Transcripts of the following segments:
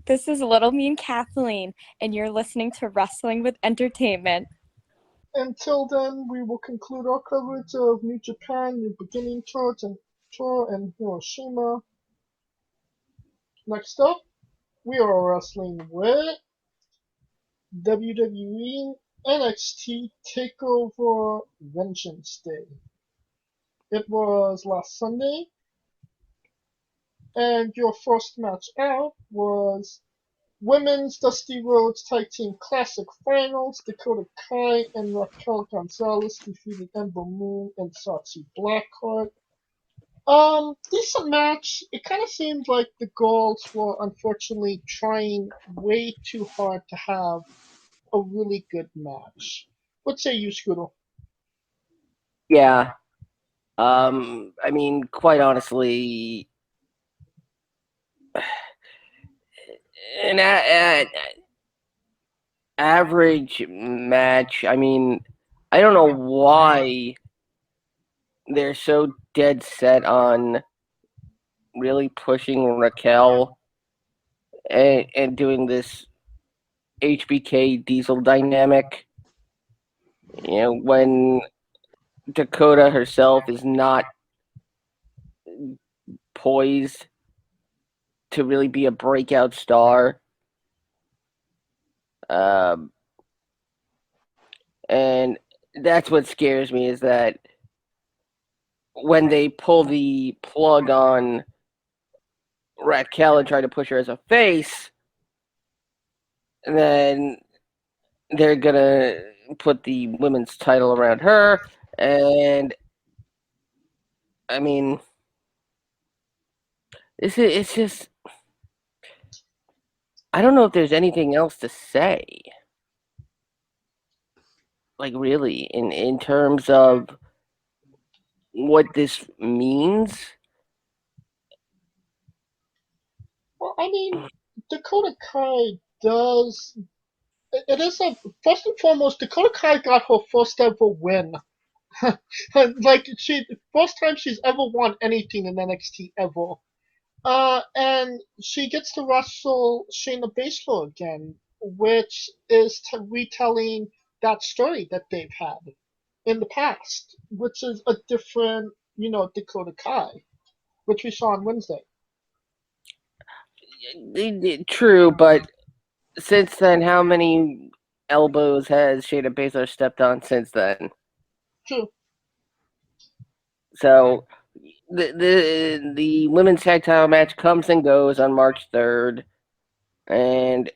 This is Little Mean Kathleen, and you're listening to Wrestling with Entertainment. Until then, we will conclude our coverage of New Japan, New Beginning tour and Hiroshima. Next up, we are wrestling with WWE NXT Takeover Vengeance Day. It was last Sunday, and your first match out was Women's Dusty Rhodes Tag Team Classic Finals. Dakota Kai and Raquel Gonzalez defeated Ember Moon and Shotzi Blackheart. Decent match. It kind of seemed like the girls were unfortunately trying way too hard to have a really good match. What say you, Scooter? Yeah. Quite honestly, an average match. I don't know why they're so dead set on really pushing Raquel and doing this HBK Diesel dynamic. When Dakota herself is not poised to really be a breakout star. And that's what scares me, is that when they pull the plug on Raquel and try to push her as a face, then they're going to put the women's title around her. And, it's just, I don't know if there's anything else to say. Like, really, in terms of what this means. Well, Dakota Kai does. It is first and foremost, Dakota Kai got her first ever win. First time she's ever won anything in NXT ever. And she gets to wrestle Shayna Baszler again, which is retelling that story that they've had in the past, which is a different, Dakota Kai, which we saw on Wednesday. True, but since then, how many elbows has Shayna Baszler stepped on since then? True. So the women's tag title match comes and goes on March 3rd, and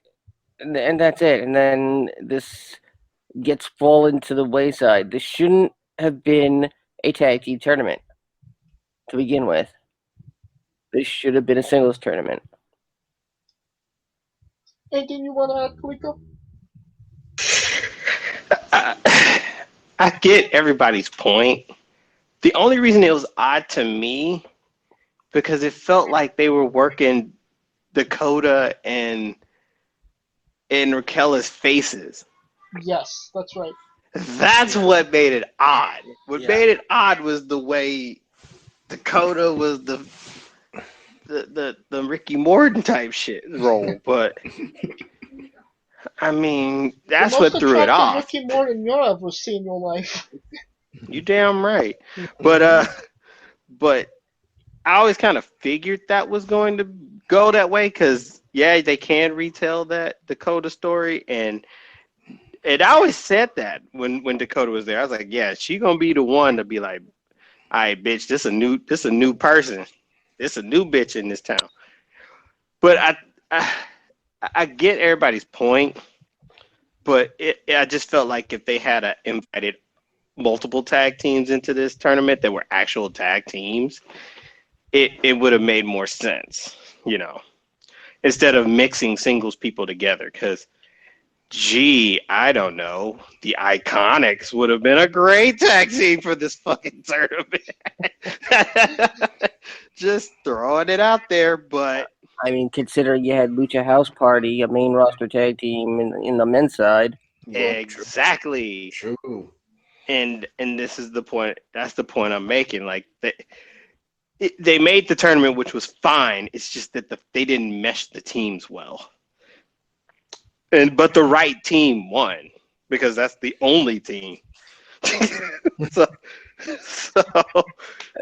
that's it. And then this gets fallen to the wayside. This shouldn't have been a tag team tournament to begin with. This should have been a singles tournament. Anything you want to add, Kaliko? I get everybody's point. The only reason it was odd to me, because it felt like they were working Dakota and Raquel's faces. Yes, that's right. That's what made it odd. What made it odd was the way Dakota was the Ricky Morton type shit role, but that's what threw it off. Ricky Morton you'll ever see in your life. You damn right. But I always kind of figured that was going to go that way, because they can retell that Dakota story, and I always said that when Dakota was there. I was like, yeah, she gonna be the one to be like, all right, bitch, this a new person. This a new bitch in this town. But I get everybody's point, but I just felt like if they had invited multiple tag teams into this tournament that were actual tag teams, it would have made more sense, instead of mixing singles people together. Because, I don't know, the Iconics would have been a great tag team for this fucking tournament. Just throwing it out there, but considering you had Lucha House Party, a main roster tag team in the men's side. Exactly. True. And this is the point. That's the point I'm making. Like, they made the tournament, which was fine. It's just that they didn't mesh the teams well. but the right team won because that's the only team. so, so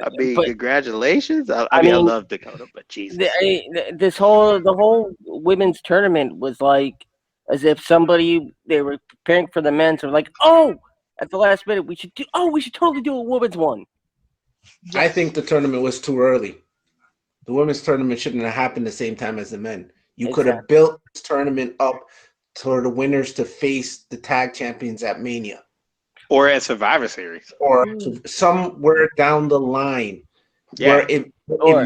I mean, But congratulations. I I mean, I mean, love Dakota, but Jesus. the whole women's tournament was like as if they were preparing for the men's and like, oh, at the last minute we should totally do a women's one. I think the tournament was too early. The women's tournament shouldn't have happened the same time as the men. You could have built this tournament up for the winners to face the tag champions at Mania. Or at Survivor Series. Or somewhere down the line where it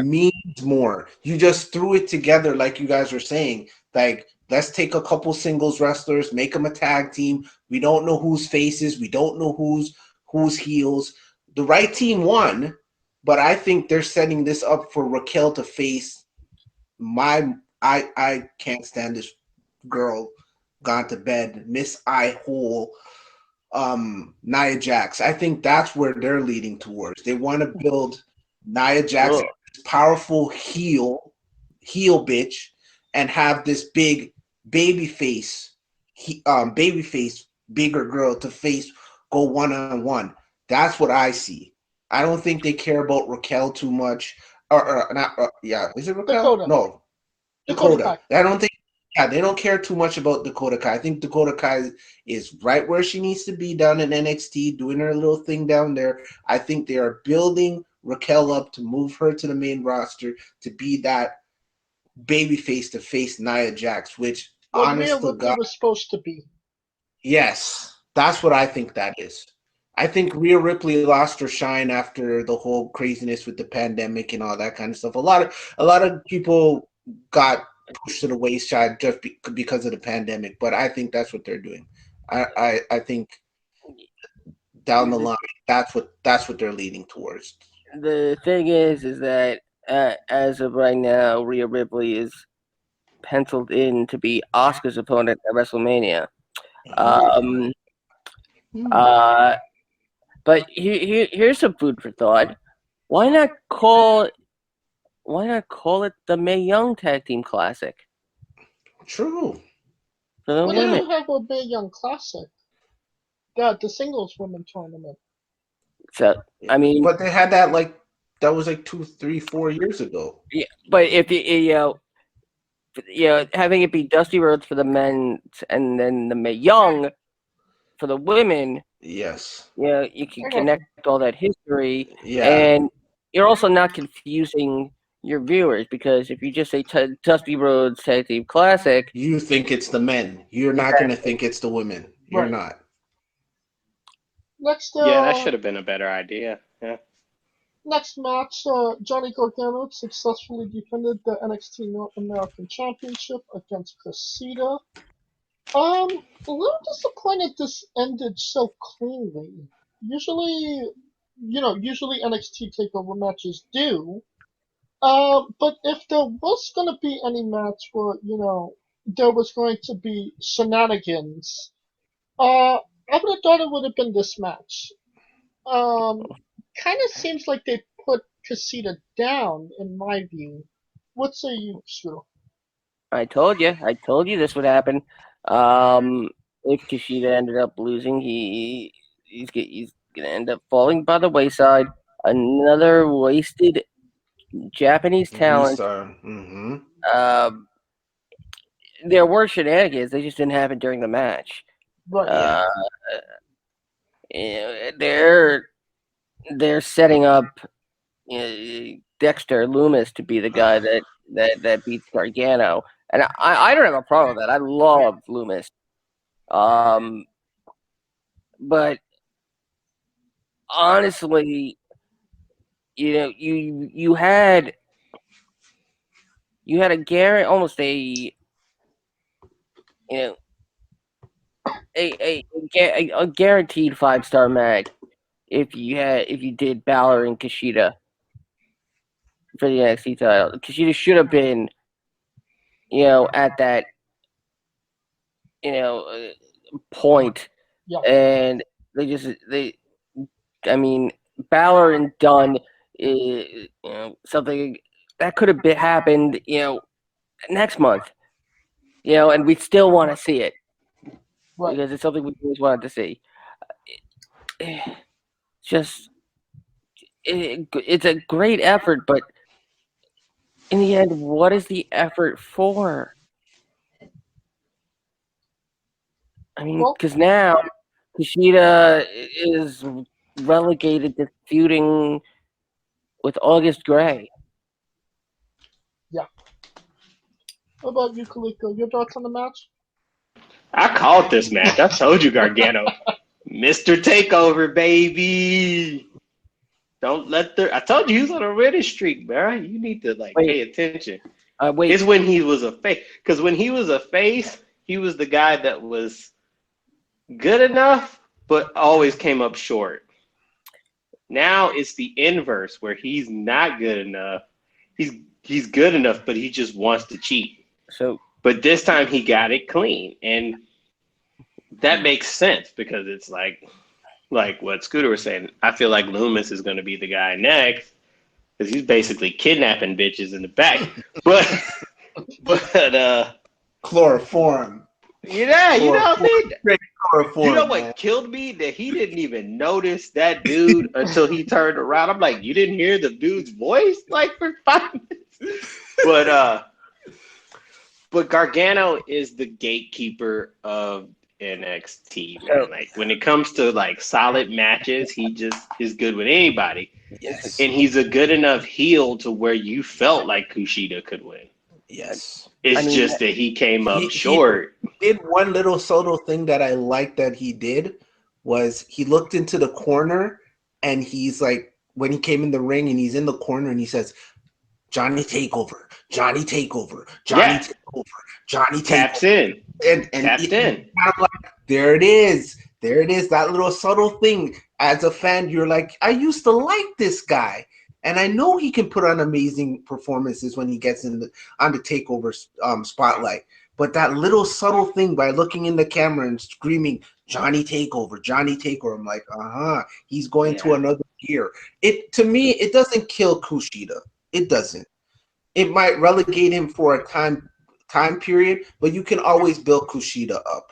means more. You just threw it together like you guys were saying. Like, let's take a couple singles wrestlers, make them a tag team. We don't know whose faces. We don't know who's heels. The right team won, but I think they're setting this up for Raquel to face I can't stand this girl gone to bed, Miss I Hole, Nia Jax. I think that's where they're leading towards. They want to build Nia Jax, powerful heel bitch, and have this big babyface, bigger girl to face, go one-on-one. That's what I see. I don't think they care about Raquel too much. Or not? Is it Raquel? Dakota. No, Dakota Dakota. I don't think. Yeah, they don't care too much about Dakota Kai. I think Dakota Kai is right where she needs to be down in NXT, doing her little thing down there. I think they are building Raquel up to move her to the main roster to be that babyface to face Nia Jax, which honest to God was supposed to be. Yes, that's what I think that is. I think Rhea Ripley lost her shine after the whole craziness with the pandemic and all that kind of stuff. A lot of people got pushed to the wayside just because of the pandemic, but I think that's what they're doing. I think down the line, that's what they're leading towards. The thing is that as of right now, Rhea Ripley is penciled in to be Asuka's opponent at WrestleMania. But here's some food for thought. Why not call it the Mae Young Tag Team Classic? True. For the What women. do you have a Mae Young Classic? God, the singles women tournament. So I mean, but they had that that was 2, 3, 4 years ago. Yeah, but if having it be Dusty Rhodes for the men and then the Mae Young for the women. Yes. Yeah, you can connect all that history. Yeah. And you're also not confusing your viewers because if you just say Dusty Rhodes Tag Team Classic, you think it's the men. You're not going to think it's the women. You're not. Next, that should have been a better idea. Yeah. Next match, Johnny Gargano successfully defended the NXT North American Championship against Kushida. A little disappointed this ended so cleanly. Usually NXT Takeover matches do. But if there was going to be any match where, there was going to be shenanigans, I would have thought it would have been this match. Kind of seems like they put Kushida down, in my view. What say you, Stu? I told you this would happen. If Kushida ended up losing, he's gonna end up falling by the wayside. Another wasted Japanese talent. There were shenanigans; they just didn't happen during the match. Right. They're setting up Dexter Loomis to be the guy that beats Gargano, and I don't have a problem with that. I love Loomis, but honestly, you had almost a a guaranteed 5-star match if you did Balor and Kushida for the NXT title. Kushida should have been at that point, and Balor and Dunn is something that could have happened next month. and we still want to see it Right. because it's something we always wanted to see. Just, it's a great effort, but in the end, what is the effort for? I mean, Well, because now Kushida is relegated to feuding with August Gray. what about you, Kaliko? Your thoughts on the match? I called this match. I told you, Gargano. Mr. Takeover, baby. Don't let I told you he was on a winning streak, man. You need to pay attention. Wait, It's when he was a face. Because when he was a face, he was the guy that was good enough, but always came up short. Now it's the inverse, where he's not good enough. He's good enough, but he just wants to cheat. But this time he got it clean, and that makes sense because it's like what Scooter was saying. I feel like Loomis is going to be the guy next because he's basically kidnapping bitches in the back. But Chloroform. Yeah, you know what I mean? Chloroform, You know what man. killed me? That he didn't even notice that dude until he turned around. I'm like, you didn't hear the dude's voice for 5 minutes? But Gargano is the gatekeeper of NXT, man. When it comes to solid matches, he just is good with anybody. Yes. And he's a good enough heel to where you felt like Kushida could win. Yes. It's just that he came up short. He did one little subtle thing that I liked that he did was he looked into the corner and he's like, when he came in the ring and he's in the corner and he says, Johnny Takeover, Johnny Takeover, Johnny Takeover, Johnny Takeover. Taps in. And tapped in. I'm like, there it is. There it is. That little subtle thing. As a fan, you're like, I used to like this guy. And I know he can put on amazing performances when he gets on the Takeover spotlight. But that little subtle thing by looking in the camera and screaming, Johnny Takeover, Johnny Takeover, I'm like, he's going to another gear. To me, it doesn't kill Kushida. It doesn't. It might relegate him for a time period, but you can always build Kushida up.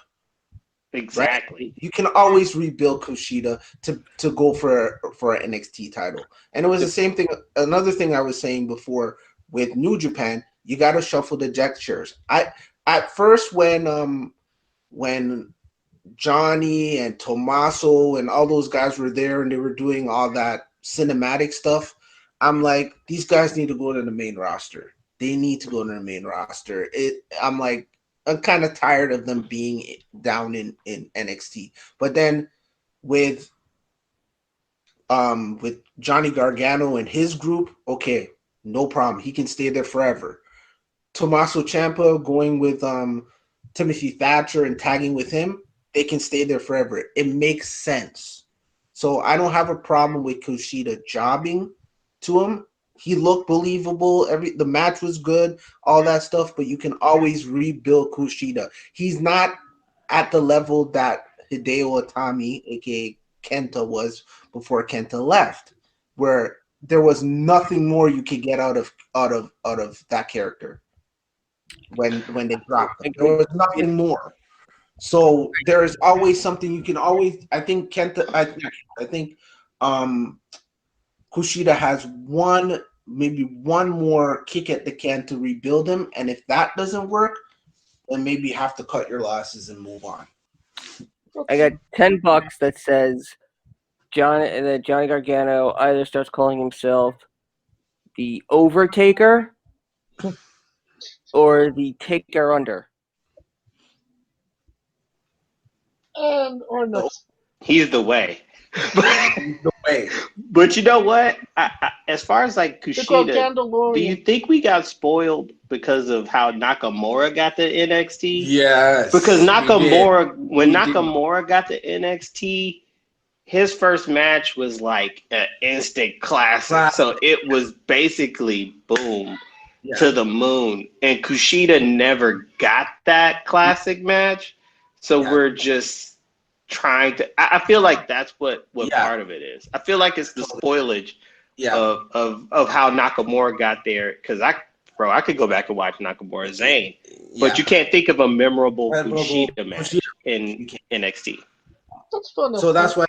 Exactly. Right? You can always rebuild Kushida to go for an NXT title. And it was the same thing. Another thing I was saying before with New Japan, you got to shuffle the deck chairs. At first when Johnny and Tommaso and all those guys were there and they were doing all that cinematic stuff, I'm like, these guys need to go to the main roster. They need to go to the main roster. I'm kind of tired of them being down in NXT. But then with Johnny Gargano and his group, okay, no problem. He can stay there forever. Tommaso Ciampa going with Timothy Thatcher and tagging with him, they can stay there forever. It makes sense. So I don't have a problem with Kushida jobbing to him. He looked believable. The match was good, all that stuff, but you can always rebuild Kushida. He's not at the level that Hideo Itami, aka Kenta, was before Kenta left, where there was nothing more you could get out of that character when they dropped him. There was nothing more. So there is always something you can always. I think Kushida has maybe one more kick at the can to rebuild him, and if that doesn't work, then maybe you have to cut your losses and move on. I got $10 that says Johnny Gargano either starts calling himself the Overtaker or the Taker Under. And our next. He's the way. The way. But you know what? As far as Kushida, do you think we got spoiled because of how Nakamura got to NXT? Yes. Because Nakamura got to NXT, his first match was like an instant classic. So it was basically boom to the moon. And Kushida never got that classic match. So we're just trying to. I feel like that's what part of it is. I feel like it's the spoilage of how Nakamura got there. Because I could go back and watch Nakamura Zayn. But you can't think of a memorable Memorable Kushida match Kushida. in NXT. That's fun enough. So that's why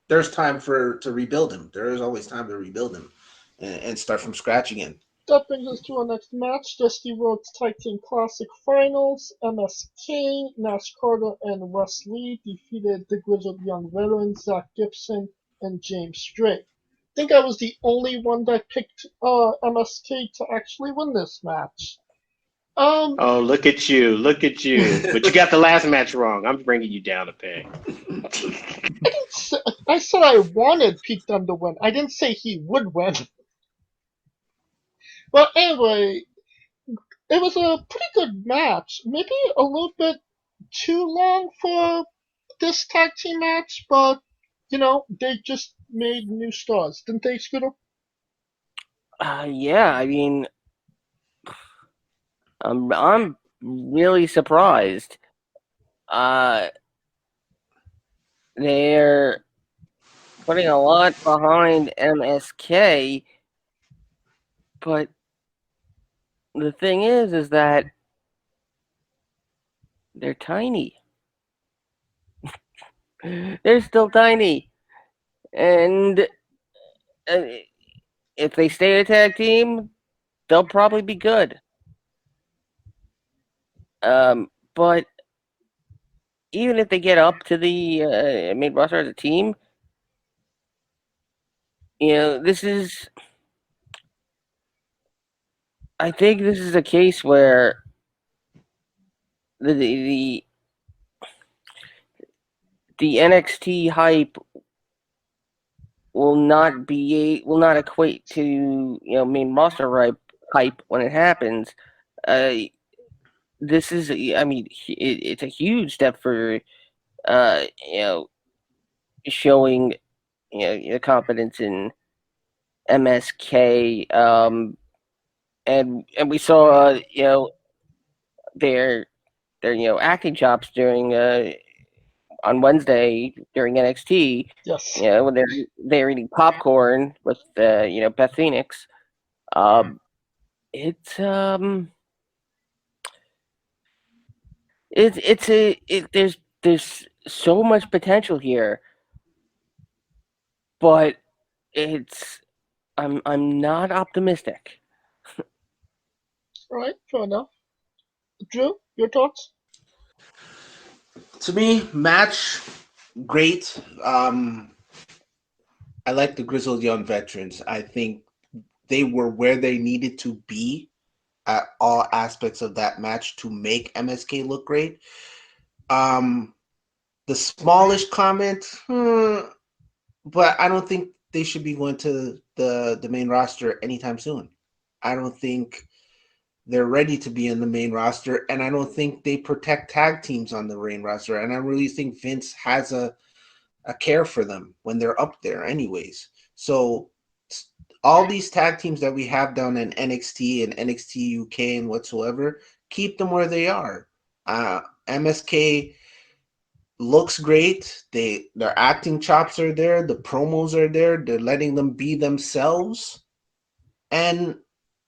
there's time to rebuild him. There is always time to rebuild him and start from scratch again. That brings us to our next match, Dusty Rhodes Tag Team Classic Finals. MSK, Nash Carter, and Wes Lee defeated the Grizzled Young Veterans, Zach Gibson, and James Strait. I think I was the only one that picked MSK to actually win this match. Oh, look at you. Look at you. But you got the last match wrong. I'm bringing you down a peg. I said I wanted Pete Dunne to win. I didn't say he would win. But anyway, it was a pretty good match. Maybe a little bit too long for this tag team match, but they just made new stars, didn't they, Scooter? Yeah, I mean, I'm really surprised. They're putting a lot behind MSK, but the thing is that they're tiny. They're still tiny, and if they stay a tag team, they'll probably be good. But even if they get up to the main roster as a team, this is. I think this is a case where the NXT hype will not equate to main roster hype when it happens. This is, I mean, it's a huge step for showing confidence in MSK. And we saw their acting chops during on Wednesday during NXT. Yes. When they're eating popcorn with Beth Phoenix. There's so much potential here, but I'm not optimistic. All right, fair enough. Drew, your thoughts? To me, match great. I like the Grizzled Young Veterans. I think they were where they needed to be at all aspects of that match to make MSK look great. The smallish comment, but I don't think they should be going to the main roster anytime soon. I don't think they're ready to be in the main roster, and I don't think they protect tag teams on the main roster. And I really think Vince has a care for them when they're up there anyways. So all these tag teams that we have down in NXT and NXT UK and whatsoever, keep them where they are. MSK looks great. Their acting chops are there. The promos are there. They're letting them be themselves. And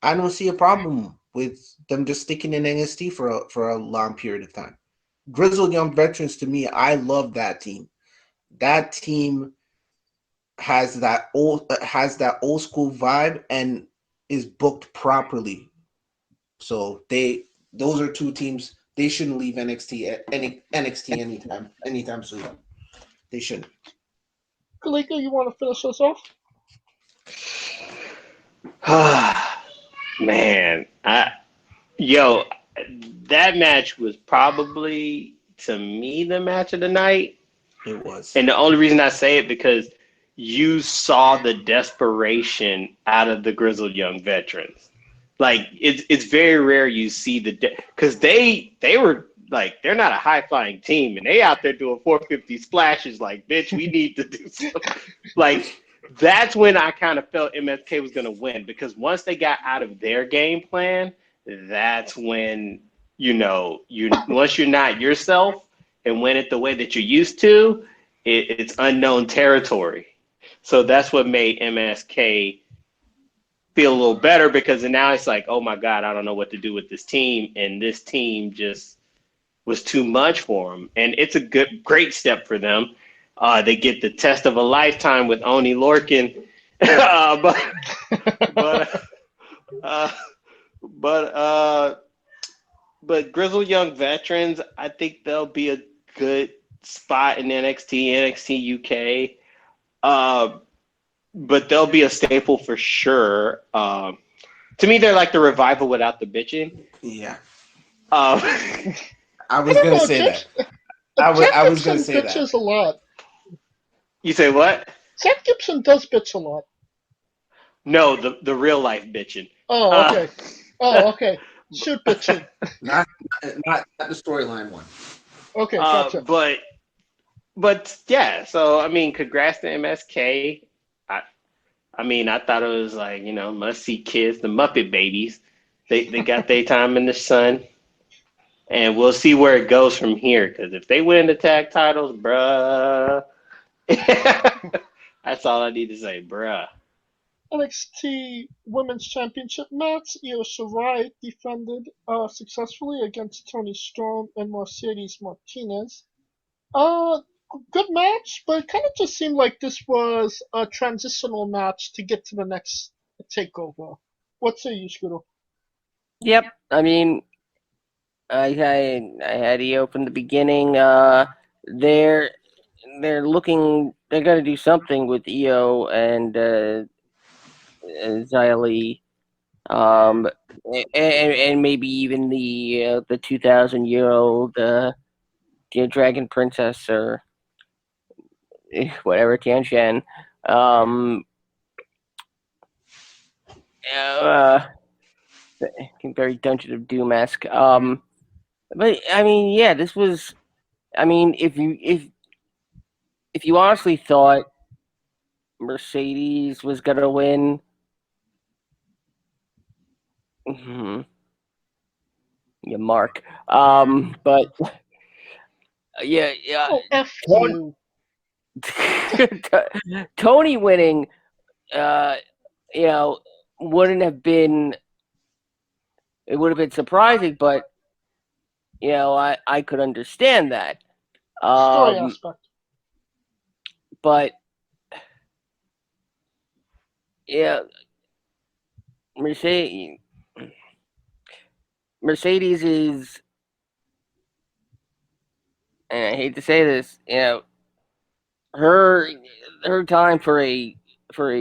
I don't see a problem with them just sticking in NXT for a long period of time. Grizzled Young Veterans, to me, I love that team. That team has that old school vibe and is booked properly. So those are two teams. They shouldn't leave NXT anytime soon. They shouldn't. Kalika, you want to finish us off? Man, that match was probably, to me, the match of the night. It was. And the only reason I say it because you saw the desperation out of the Grizzled Young Veterans. Like, it's very rare you see because they were like, they're not a high flying team, and they out there doing 450 splashes. Like, bitch, we need to do something. Like, that's when I kind of felt MSK was going to win, because once they got out of their game plan, that's when once you're not yourself and win it the way that you're used to, it's unknown territory. So that's what made MSK feel a little better because now it's like, oh my God, I don't know what to do with this team. And this team just was too much for them. And it's a great step for them. They get the test of a lifetime with Oni Lorcan. But Grizzled Young Veterans, I think they'll be a good spot in NXT UK. But they'll be a staple for sure. To me, they're like the Revival without the bitching. Yeah. I was going to say that. I was going to say that. Bitches a lot. You say what? Zach Gibson does bitch a lot. No, the real life bitching. Oh, okay. Okay. Shoot bitching. Not the storyline one. Okay, gotcha. But yeah, so I mean, congrats to MSK. I thought it was like, must see kids, the Muppet Babies. They got their time in the sun, and we'll see where it goes from here. Because if they win the tag titles, bruh, that's all I need to say, bruh. NXT Women's Championship match. Io Shirai defended successfully against Toni Storm and Mercedes Martinez. Good match, but it kind of just seemed like this was a transitional match to get to the next takeover. What say you, Scooter? Yep. I mean, I had Io from the beginning. They're looking. They're gonna do something with Io and Xia Li, and maybe even the 2,000-year-old Dragon Princess or whatever, Tian Shan. Very Dungeon of Doom-esque. But I mean, yeah, this was. I mean, if you honestly thought Mercedes was gonna win, yeah, Mark. But yeah. Oh, F you. Tony winning, wouldn't have been. It would have been surprising, but I could understand that. Story aspect. But yeah, Mercedes is, and I hate to say this, her time for a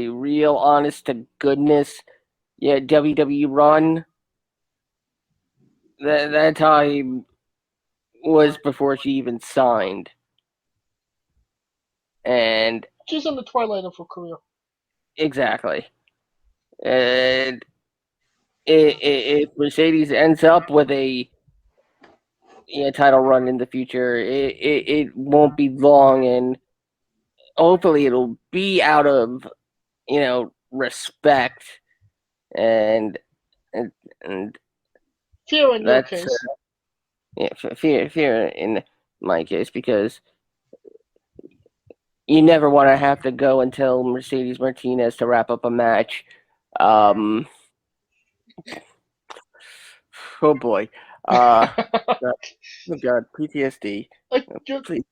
real honest to goodness WWE run, that time was before she even signed. And she's in the twilight of her career. Exactly. And if Mercedes ends up with a title run in the future, it won't be long, and hopefully it'll be out of respect and fear in your case. Fear in my case, because you never want to have to go and tell Mercedes Martinez to wrap up a match. Oh boy. Oh God, PTSD. Please.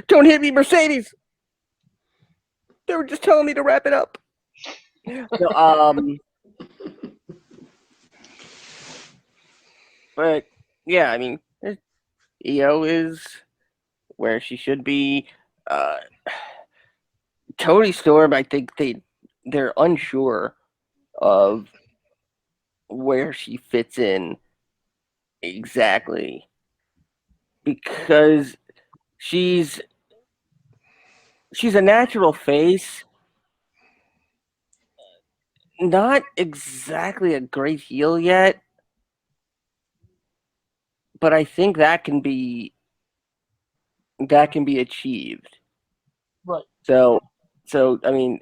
Don't hit me, Mercedes! They were just telling me to wrap it up. But yeah, I mean, Io is where she should be. Toni Storm, I think they're unsure of where she fits in exactly, because she's a natural face, not exactly a great heel yet, but I think that can be achieved. Right. So I mean,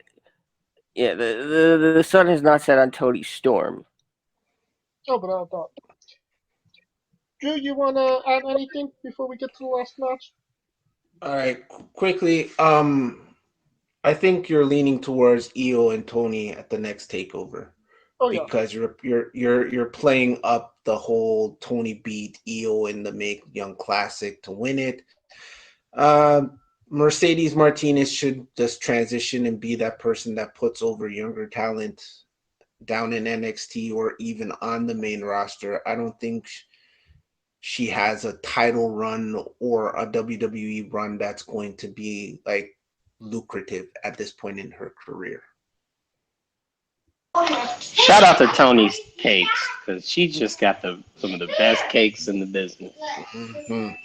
yeah, the sun is not set on Toni Storm. Oh, but I thought. Drew, you want to add anything before we get to the last match? All right, quickly. I think you're leaning towards Io and Tony at the next takeover. Oh yeah. because you're playing up the whole Tony beat Io in the Make Young Classic to win it. Mercedes Martinez should just transition and be that person that puts over younger talent down in NXT or even on the main roster. I don't think she has a title run or a WWE run that's going to be like lucrative at this point in her career. Shout out to Tony's Cakes because she just got some of the best cakes in the business. Mm-hmm.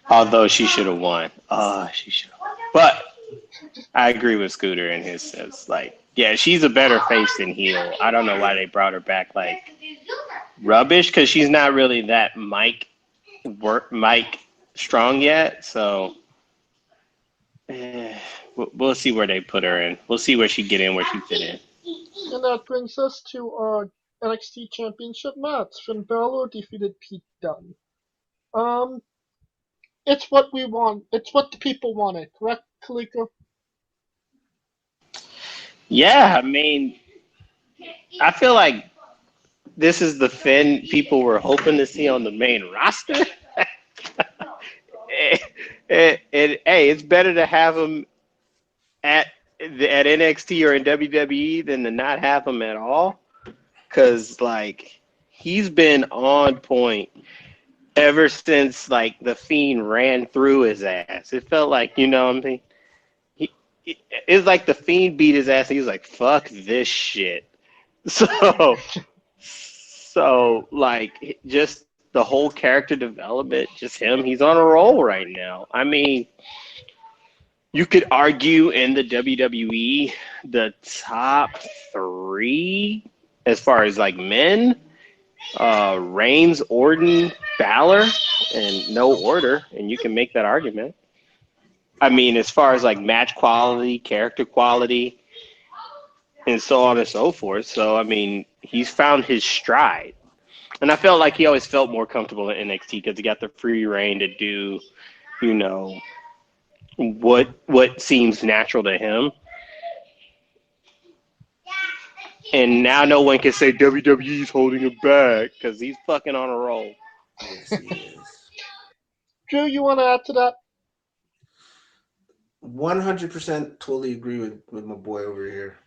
Although she should have won. She should have won. But I agree with Scooter in his sense. Like, yeah, she's a better face than heel. I don't know why they brought her back like rubbish because she's not really that mic strong yet. So we'll see where they put her in. We'll see where she get in, where she fit in. And that brings us to our NXT Championship match. Finn Balor defeated Pete Dunne. It's what we want. It's what the people wanted, correct, Kaliko? Yeah, I mean, I feel like this is the Finn people were hoping to see on the main roster. Hey, it's better to have him at NXT or in WWE than to not have him at all. Because, like, he's been on point ever since, like, the Fiend ran through his ass. It felt like, you know what I mean? It's like the Fiend beat his ass. And he was like, fuck this shit. So, like, just the whole character development, just him, he's on a roll right now. I mean, you could argue in the WWE, the top three, as far as like men, Reigns, Orton, Balor, and no order, and you can make that argument. I mean, as far as like match quality, character quality, and so on and so forth. So, I mean, he's found his stride. And I felt like he always felt more comfortable in NXT because he got the free reign to do, you know, what seems natural to him. And now no one can say WWE's holding him back because he's fucking on a roll. Yes, he is. Drew, you want to add to that? 100% totally agree with my boy over here.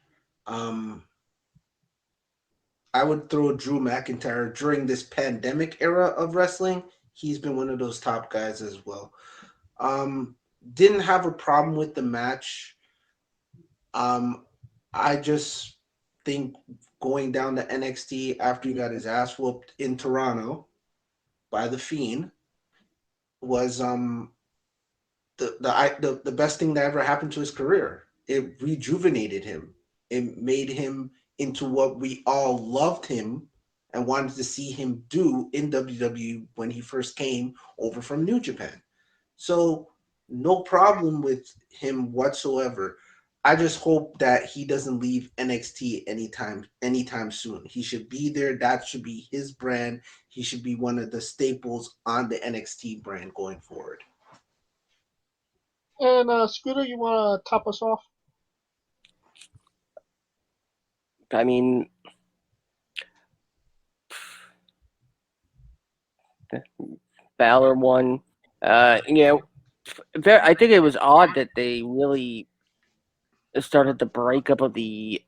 I would throw Drew McIntyre during this pandemic era of wrestling. He's been one of those top guys as well. Didn't have a problem with the match. I just think going down to NXT after he got his ass whooped in Toronto by the Fiend was the best thing that ever happened to his career. It rejuvenated him. It made him into what we all loved him and wanted to see him do in WWE when he first came over from New Japan. So no problem with him whatsoever. I just hope that he doesn't leave NXT anytime soon. He should be there. That should be his brand. He should be one of the staples on the NXT brand going forward. And Scooter, you want to top us off? I mean, Balor won. I think it was odd that they really started the breakup of the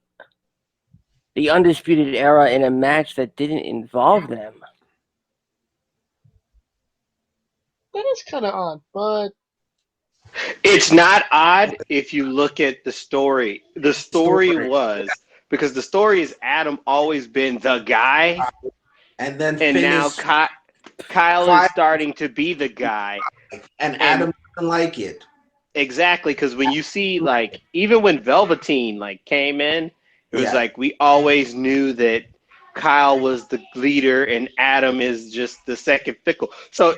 Undisputed Era in a match that didn't involve them. That is kind of odd, but It's not odd if you look at the story. The story was because the story is Adam always been the guy, and then now Kyle is starting to be the guy, and Adam doesn't like it. Exactly, because when you see like even when Velveteen like came in, it was like we always knew that Kyle was the leader and Adam is just the second fickle. So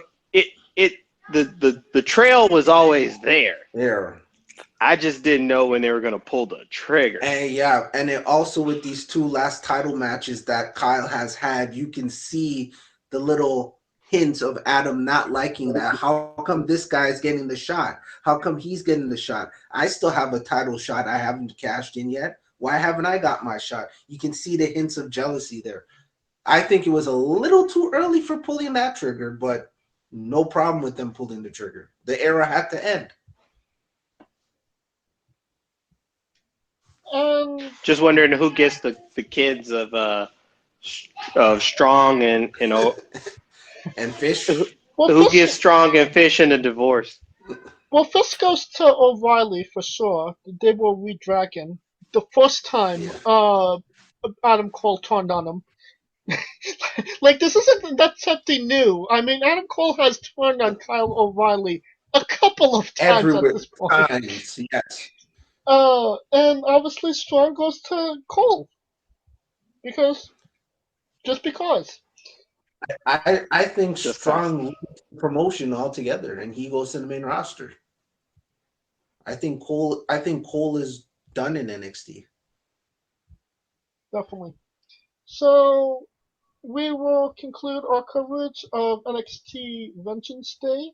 the trail was always there. There. I just didn't know when they were gonna pull the trigger. And it also with these two last title matches that Kyle has had, you can see the little hints of Adam not liking that. How come this guy's getting the shot? How come he's getting the shot? I still have a title shot I haven't cashed in yet. Why haven't I got my shot? You can see the hints of jealousy there. I think it was a little too early for pulling that trigger, but no problem with them pulling the trigger. The era had to end. Just wondering who gets the kids of Strong and And Fish. who gets Strong and Fish in a divorce. Well, this goes to O'Reilly for sure. They were re-dragon. The first time Adam Cole turned on him. Like, this isn't that's something new. I mean, Adam Cole has turned on Kyle O'Reilly a couple of times Everywhere. at this point. Times, yes. And obviously Strong goes to Cole. Just because. I think Just Strong leaves the promotion altogether, and he goes to the main roster. I think Cole is done in NXT. Definitely. So, we will conclude our coverage of NXT Vengeance Day